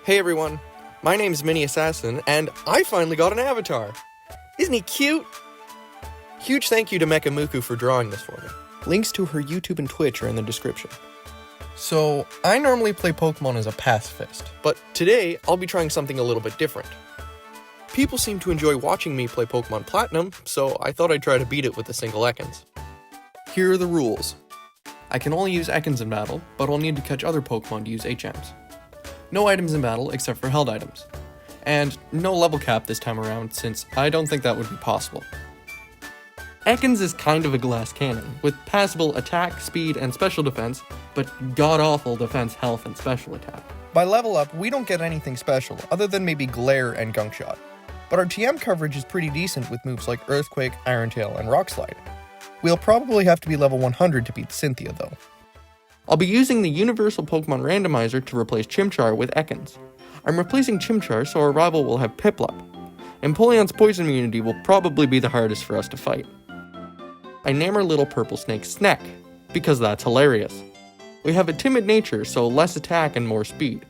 Hey everyone, my name's Mini Assassin, and I finally got an avatar! Isn't he cute? Huge thank you to Mooku for drawing this for me. Links to her YouTube and Twitch are in the description. So, I normally play Pokemon as a pacifist, but today I'll be trying something a little bit different. People seem to enjoy watching me play Pokemon Platinum, so I thought I'd try to beat it with a single Ekans. Here are the rules. I can only use Ekans in battle, but I'll need to catch other Pokemon to use HMs. No items in battle except for held items. And no level cap this time around, since I don't think that would be possible. Ekans is kind of a glass cannon, with passable attack, speed, and special defense, but god-awful defense, health, and special attack. By level up, we don't get anything special, other than maybe Glare and Gunk Shot. But our TM coverage is pretty decent with moves like Earthquake, Iron Tail, and Rock Slide. We'll probably have to be level 100 to beat Cynthia, though. I'll be using the Universal Pokemon Randomizer to replace Chimchar with Ekans. I'm replacing Chimchar so our rival will have Piplup. Empoleon's poison immunity will probably be the hardest for us to fight. I name our little purple snake Snack, because that's hilarious. We have a timid nature, so less attack and more speed.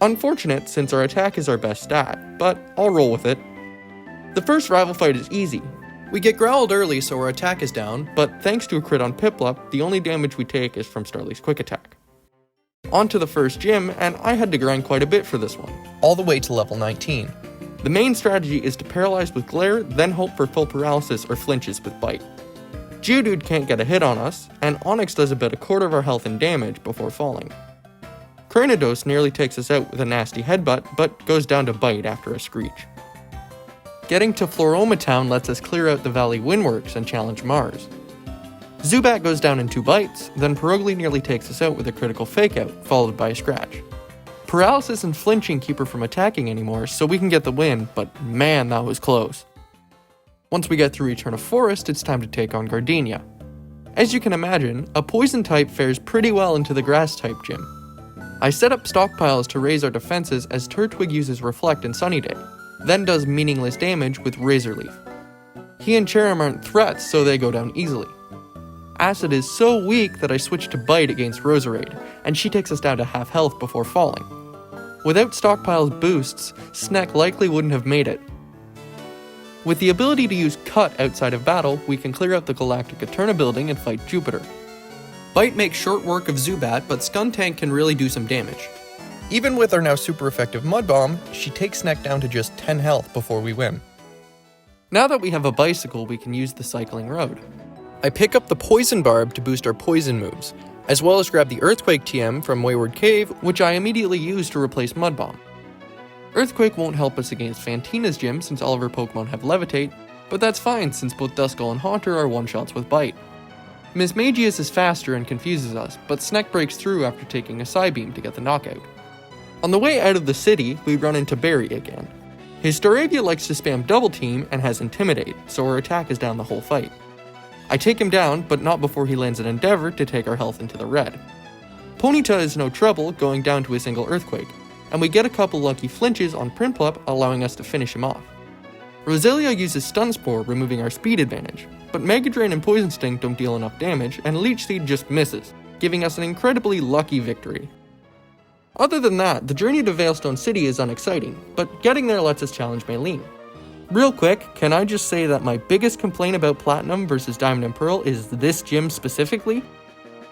Unfortunate since our attack is our best stat, but I'll roll with it. The first rival fight is easy. We get growled early so our attack is down, but thanks to a crit on Piplup, the only damage we take is from Starly's quick attack. On to the first gym, and I had to grind quite a bit for this one, all the way to level 19. The main strategy is to paralyze with Glare, then hope for full paralysis or flinches with Bite. Geodude can't get a hit on us, and Onix does about a quarter of our health and damage before falling. Cranidos nearly takes us out with a nasty headbutt, but goes down to Bite after a screech. Getting to Floroma Town lets us clear out the Valley Windworks and challenge Mars. Zubat goes down in 2 bites, then Perugly nearly takes us out with a critical fake out, followed by a scratch. Paralysis and flinching keep her from attacking anymore, so we can get the win, but man, that was close. Once we get through Eterna Forest, it's time to take on Gardenia. As you can imagine, a poison type fares pretty well into the grass type gym. I set up stockpiles to raise our defenses as Turtwig uses Reflect and Sunny Day, then does meaningless damage with Razor Leaf. He and Cherrim aren't threats, so they go down easily. Acid is so weak that I switch to Bite against Roserade, and she takes us down to half health before falling. Without stockpiles boosts, Sneck likely wouldn't have made it. With the ability to use Cut outside of battle, we can clear out the Galactic Eterna building and fight Jupiter. Bite makes short work of Zubat, but Skuntank can really do some damage. Even with our now super effective Mud Bomb, she takes Sneck down to just 10 health before we win. Now that we have a bicycle, we can use the cycling road. I pick up the Poison Barb to boost our poison moves, as well as grab the Earthquake TM from Wayward Cave, which I immediately use to replace Mud Bomb. Earthquake won't help us against Fantina's gym since all of her Pokemon have Levitate, but that's fine since both Duskull and Haunter are one-shots with Bite. Mismagius is faster and confuses us, but Sneck breaks through after taking a Psybeam to get the knockout. On the way out of the city, we run into Barry again. His Staravia likes to spam Double Team and has Intimidate, so our attack is down the whole fight. I take him down, but not before he lands an Endeavor to take our health into the red. Ponyta is no trouble, going down to a single Earthquake, and we get a couple lucky flinches on Prinplup, allowing us to finish him off. Roselia uses Stun Spore, removing our speed advantage, but Mega Drain and Poison Sting don't deal enough damage, and Leech Seed just misses, giving us an incredibly lucky victory. Other than that, the journey to Veilstone City is unexciting, but getting there lets us challenge Maylene. Real quick, can I just say that my biggest complaint about Platinum versus Diamond and Pearl is this gym specifically?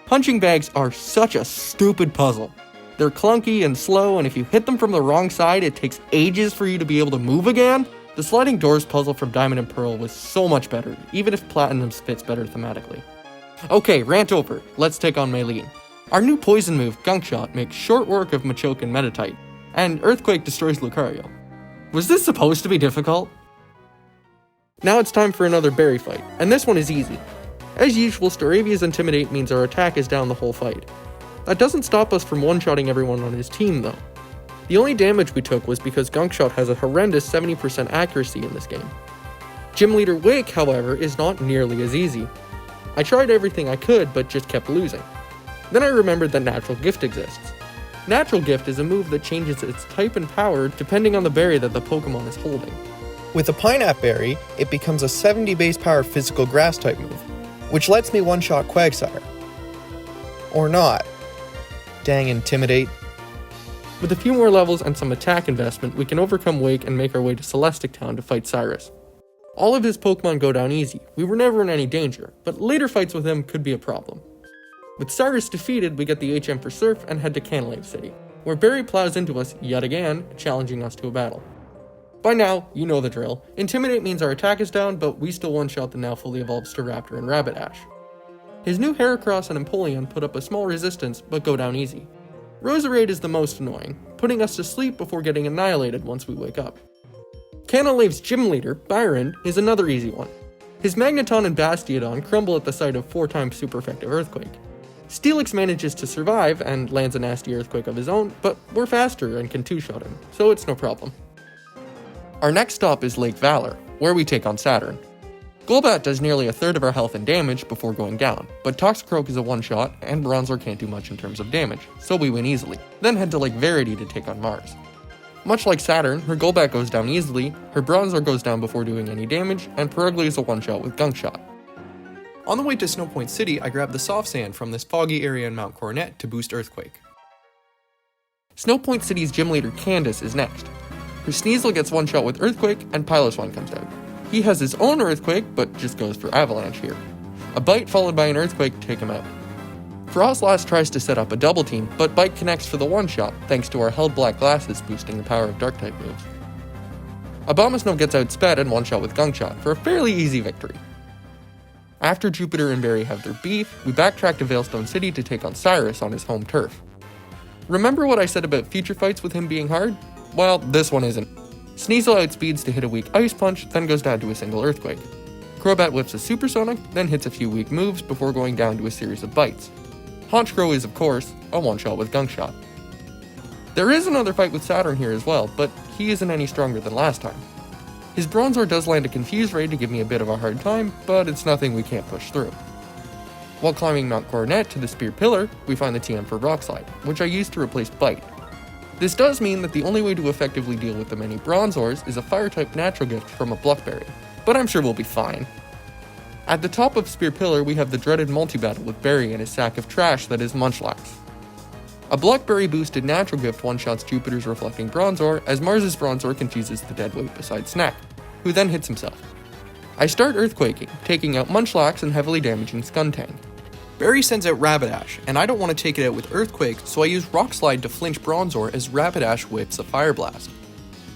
Punching bags are such a stupid puzzle. They're clunky and slow, and if you hit them from the wrong side, it takes ages for you to be able to move again. The sliding doors puzzle from Diamond and Pearl was so much better, even if Platinum's fits better thematically. Okay, rant over. Let's take on Maylene. Our new poison move, Gunk Shot, makes short work of Machoke and Meditite, and Earthquake destroys Lucario. Was this supposed to be difficult? Now it's time for another berry fight, and this one is easy. As usual, Staravia's Intimidate means our attack is down the whole fight. That doesn't stop us from one-shotting everyone on his team, though. The only damage we took was because Gunk Shot has a horrendous 70% accuracy in this game. Gym Leader Wake, however, is not nearly as easy. I tried everything I could, but just kept losing. Then I remembered that Natural Gift exists. Natural Gift is a move that changes its type and power depending on the berry that the Pokemon is holding. With a Pineapple Berry, it becomes a 70 base power physical grass type move, which lets me one-shot Quagsire. Or not. Dang Intimidate. With a few more levels and some attack investment, we can overcome Wake and make our way to Celestic Town to fight Cyrus. All of his Pokemon go down easy, we were never in any danger, but later fights with him could be a problem. With Cyrus defeated, we get the HM for Surf and head to Canalave City, where Barry plows into us yet again, challenging us to a battle. By now, you know the drill. Intimidate means our attack is down, but we still one-shot the now fully evolved Staraptor and Rabbitash. His new Heracross and Empoleon put up a small resistance, but go down easy. Roserade is the most annoying, putting us to sleep before getting annihilated once we wake up. Canalave's gym leader, Byron, is another easy one. His Magneton and Bastiodon crumble at the sight of 4x super effective Earthquake. Steelix manages to survive and lands a nasty Earthquake of his own, but we're faster and can two-shot him, so it's no problem. Our next stop is Lake Valor, where we take on Saturn. Golbat does nearly a third of our health and damage before going down, but Toxicroak is a one-shot, and Bronzor can't do much in terms of damage, so we win easily, then head to Lake Verity to take on Mars. Much like Saturn, her Golbat goes down easily, her Bronzor goes down before doing any damage, and Perugly is a one-shot with Gunk Shot. On the way to Snowpoint City, I grabbed the soft sand from this foggy area in Mount Coronet to boost Earthquake. Snowpoint City's gym leader Candace is next. Her Sneasel gets one shot with Earthquake, and Piloswine comes out. He has his own Earthquake, but just goes for Avalanche here. A Bite followed by an Earthquake take him out. Frostlass tries to set up a double team, but Bite connects for the one shot, thanks to our held black glasses boosting the power of Dark-type moves. Abomasnow gets outsped and one shot with Gunk Shot for a fairly easy victory. After Jupiter and Barry have their beef, we backtrack to Veilstone City to take on Cyrus on his home turf. Remember what I said about future fights with him being hard? Well, this one isn't. Sneasel outspeeds to hit a weak Ice Punch, then goes down to a single Earthquake. Crobat whips a Supersonic, then hits a few weak moves before going down to a series of bites. Honchkrow is, of course, a one-shot with Gunk Shot. There is another fight with Saturn here as well, but he isn't any stronger than last time. His Bronzor does land a Confuse Ray to give me a bit of a hard time, but it's nothing we can't push through. While climbing Mount Coronet to the Spear Pillar, we find the TM for Rock Slide, which I used to replace Bite. This does mean that the only way to effectively deal with the many Bronzors is a Fire-type natural gift from a Bluckberry, but I'm sure we'll be fine. At the top of Spear Pillar, we have the dreaded multi-battle with Barry and his sack of trash that is Munchlax. A Bluckberry boosted natural gift one-shots Jupiter's Reflecting Bronzor, as Mars's Bronzor confuses the dead weight beside Snack, who then hits himself. I start Earthquaking, taking out Munchlax and heavily damaging Skuntank. Barry sends out Rabbitash, and I don't want to take it out with Earthquake, so I use Rock Slide to flinch Bronzor as Rabbitash whips a Fire Blast.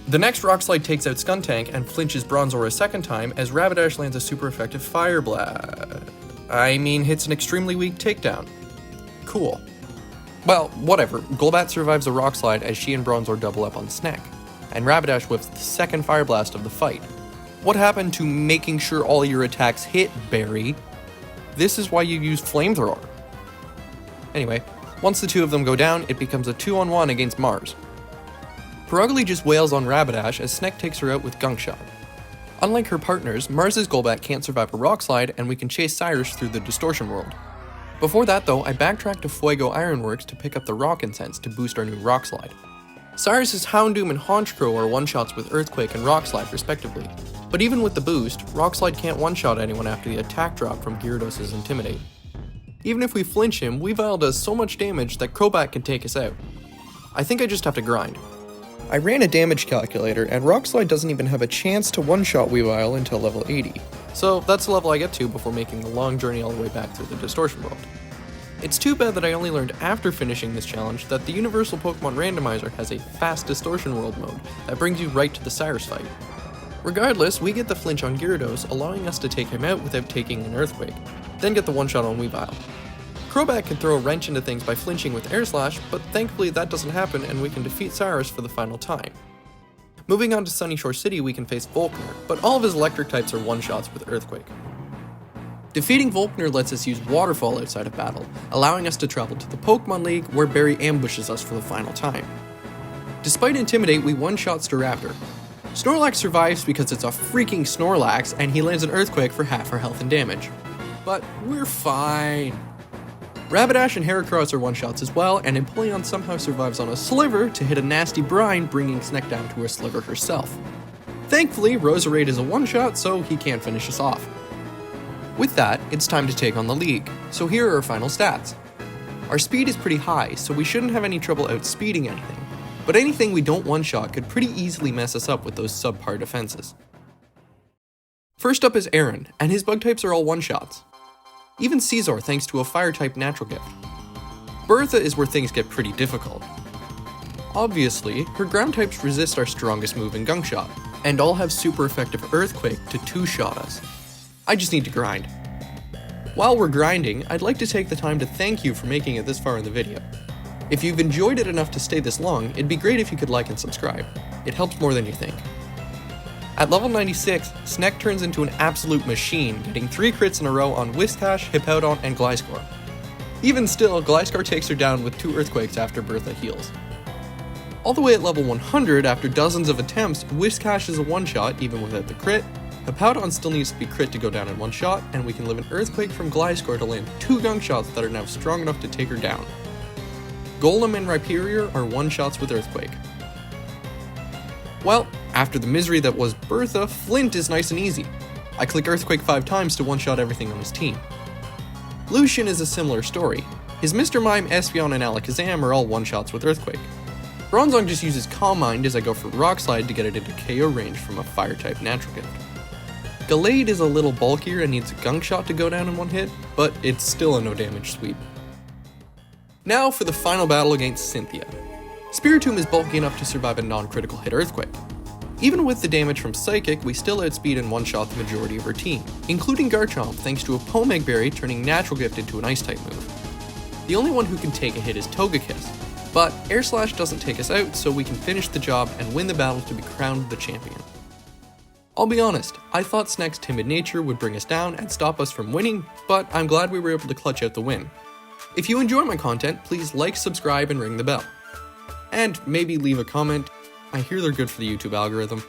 The next Rock Slide takes out Skuntank and flinches Bronzor a second time as Rabbitash lands a super effective Fire Blast. Hits an extremely weak takedown. Cool. Well, whatever. Golbat survives a Rock Slide as she and Bronzor double up on Snack, and Rabbitash whips the second Fire Blast of the fight. What happened to making sure all your attacks hit, Barry? This is why you use Flamethrower. Anyway, once the two of them go down, it becomes a 2-on-1 against Mars. Perugly just wails on Rabbitash as Sneck takes her out with Gunk Shot. Unlike her partners, Mars's Golbat can't survive a Rock Slide, and we can chase Cyrus through the Distortion World. Before that though, I backtrack to Fuego Ironworks to pick up the Rock Incense to boost our new Rock Slide. Cyrus's Houndoom and Honchkrow are one-shots with Earthquake and Rock Slide respectively, but even with the boost, Rock Slide can't one-shot anyone after the attack drop from Gyarados' Intimidate. Even if we flinch him, Weavile does so much damage that Crobat can take us out. I think I just have to grind. I ran a damage calculator, and Rock Slide doesn't even have a chance to one-shot Weavile until level 80. So that's the level I get to before making the long journey all the way back through the Distortion World. It's too bad that I only learned after finishing this challenge that the Universal Pokemon Randomizer has a fast Distortion World mode that brings you right to the Cyrus fight. Regardless, we get the flinch on Gyarados, allowing us to take him out without taking an Earthquake, then get the one-shot on Weavile. Crobat can throw a wrench into things by flinching with Air Slash, but thankfully that doesn't happen and we can defeat Cyrus for the final time. Moving on to Sunnyshore City, we can face Volkner, but all of his electric types are one-shots with Earthquake. Defeating Volkner lets us use Waterfall outside of battle, allowing us to travel to the Pokemon League where Barry ambushes us for the final time. Despite Intimidate, we one-shot Staraptor. Snorlax survives because it's a freaking Snorlax and he lands an Earthquake for half our health and damage. But we're fine. Rabbitash and Heracross are one-shots as well, and Empoleon somehow survives on a Sliver to hit a nasty Brine, bringing Sneck down to a Sliver herself. Thankfully, Roserade is a one-shot, so he can't finish us off. With that, it's time to take on the League, so here are our final stats. Our speed is pretty high, so we shouldn't have any trouble outspeeding anything. but anything we don't one-shot could pretty easily mess us up with those subpar defenses. First up is Aaron, and his bug types are all one-shots. Even Caesar thanks to a fire-type natural gift. Bertha is where things get pretty difficult. Obviously, her ground types resist our strongest move in Gunk Shot, and all have super effective Earthquake to two-shot us. I just need to grind. While we're grinding, I'd like to take the time to thank you for making it this far in the video. If you've enjoyed it enough to stay this long, it'd be great if you could like and subscribe. It helps more than you think. At level 96, Sneck turns into an absolute machine, getting 3 crits in a row on Whiscash, Hippowdon, and Gliscor. Even still, Gliscor takes her down with 2 Earthquakes after Bertha heals. All the way at level 100, after dozens of attempts, Whiscash is a one-shot even without the crit, Hippowdon still needs to be crit to go down in one shot, and we can live an Earthquake from Gliscor to land 2 Gunk Shots that are now strong enough to take her down. Golem and Rhyperior are one-shots with Earthquake. Well, after the misery that was Bertha, Flint is nice and easy. I click Earthquake 5 times to one-shot everything on his team. Lucian is a similar story. His Mr. Mime, Espeon, and Alakazam are all one-shots with Earthquake. Bronzong just uses Calm Mind as I go for Rock Slide to get it into KO range from a Fire-type natural gift. Gallade is a little bulkier and needs a Gunk Shot to go down in one hit, but it's still a no-damage sweep. Now for the final battle against Cynthia. Spiritomb is bulky enough to survive a non-critical hit Earthquake. Even with the damage from Psychic, we still outspeed and one-shot the majority of her team, including Garchomp thanks to a Pomeg Berry turning Natural Gift into an Ice-type move. The only one who can take a hit is Togekiss, but Air Slash doesn't take us out, so we can finish the job and win the battle to be crowned the champion. I'll be honest, I thought Sneck's timid nature would bring us down and stop us from winning, but I'm glad we were able to clutch out the win. If you enjoy my content, please like, subscribe, and ring the bell. And maybe leave a comment. I hear they're good for the YouTube algorithm.